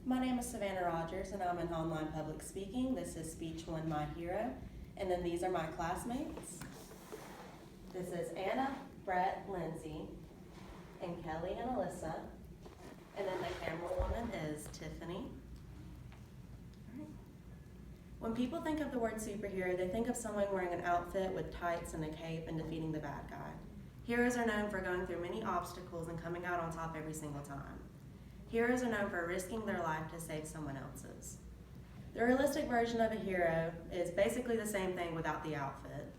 My name is Savannah Rodgers, and I'm in online public speaking. This is Speech 1, My Hero. And then these are my classmates. This is Anna, Brett, Lindsay, and Kelly and Alyssa. And then the camera woman is Tiffany. When people think of the word superhero, they think of someone wearing an outfit with tights and a cape and defeating the bad guy. Heroes are known for going through many obstacles and coming out on top every single time. Heroes are known for risking their life to save someone else's. The realistic version of a hero is basically the same thing without the outfit.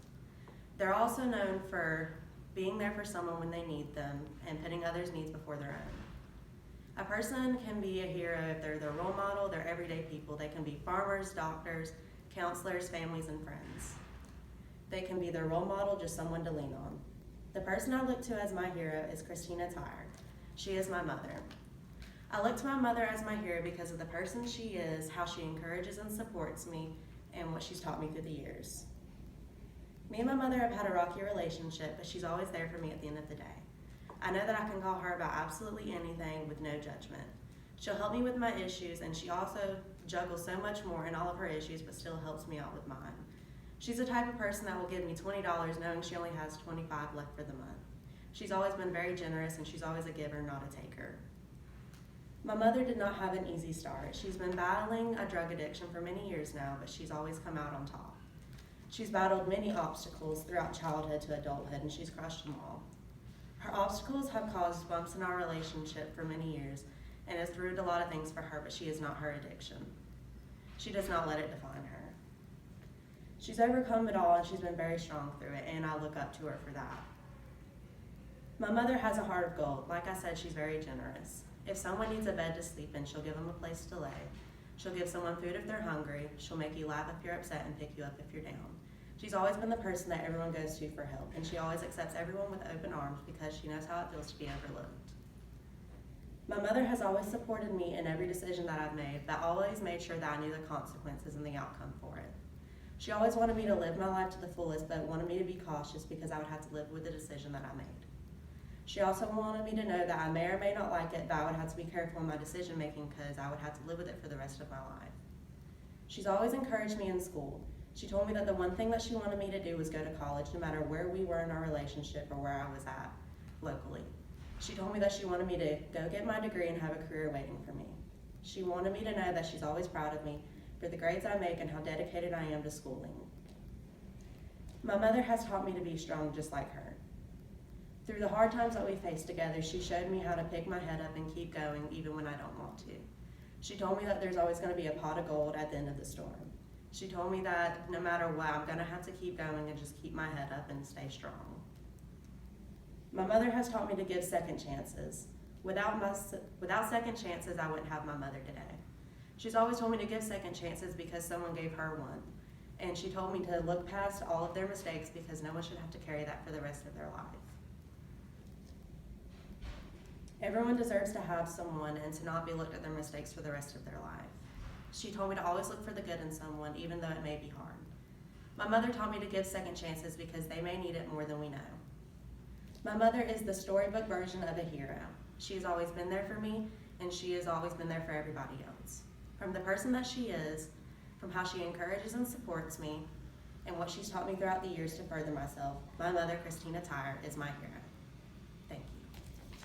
They're also known for being there for someone when they need them and putting others' needs before their own. A person can be a hero if they're their role model, they're everyday people. They can be farmers, doctors, counselors, families, and friends. They can be their role model, just someone to lean on. The person I look to as my hero is Christina Tyre. She is my mother. I look to my mother as my hero because of the person she is, how she encourages and supports me, and what she's taught me through the years. Me and my mother have had a rocky relationship, but she's always there for me at the end of the day. I know that I can call her about absolutely anything with no judgment. She'll help me with my issues, and she also juggles so much more in all of her issues, but still helps me out with mine. She's the type of person that will give me $20 knowing she only has $25 left for the month. She's always been very generous, and she's always a giver, not a taker. My mother did not have an easy start. She's been battling a drug addiction for many years now, but she's always come out on top. She's battled many obstacles throughout childhood to adulthood, and she's crushed them all. Her obstacles have caused bumps in our relationship for many years and has ruined a lot of things for her, but she is not her addiction. She does not let it define her. She's overcome it all, and she's been very strong through it, and I look up to her for that. My mother has a heart of gold. Like I said, she's very generous. If someone needs a bed to sleep in, she'll give them a place to lay. She'll give someone food if they're hungry. She'll make you laugh if you're upset and pick you up if you're down. She's always been the person that everyone goes to for help, and she always accepts everyone with open arms because she knows how it feels to be overlooked. My mother has always supported me in every decision that I've made, but always made sure that I knew the consequences and the outcome for it. She always wanted me to live my life to the fullest, but wanted me to be cautious because I would have to live with the decision that I made. She also wanted me to know that I may or may not like it, but I would have to be careful in my decision making because I would have to live with it for the rest of my life. She's always encouraged me in school. She told me that the one thing that she wanted me to do was go to college, no matter where we were in our relationship or where I was at locally. She told me that she wanted me to go get my degree and have a career waiting for me. She wanted me to know that she's always proud of me for the grades I make and how dedicated I am to schooling. My mother has taught me to be strong just like her. Through the hard times that we faced together, she showed me how to pick my head up and keep going even when I don't want to. She told me that there's always going to be a pot of gold at the end of the storm. She told me that no matter what, I'm going to have to keep going and just keep my head up and stay strong. My mother has taught me to give second chances. Without second chances, I wouldn't have my mother today. She's always told me to give second chances because someone gave her one. And she told me to look past all of their mistakes because no one should have to carry that for the rest of their life. Everyone deserves to have someone and to not be looked at their mistakes for the rest of their life. She told me to always look for the good in someone, even though it may be hard. My mother taught me to give second chances because they may need it more than we know. My mother is the storybook version of a hero. She has always been there for me, and she has always been there for everybody else. From the person that she is, from how she encourages and supports me, and what she's taught me throughout the years to further myself, my mother, Christina Tyre, is my hero.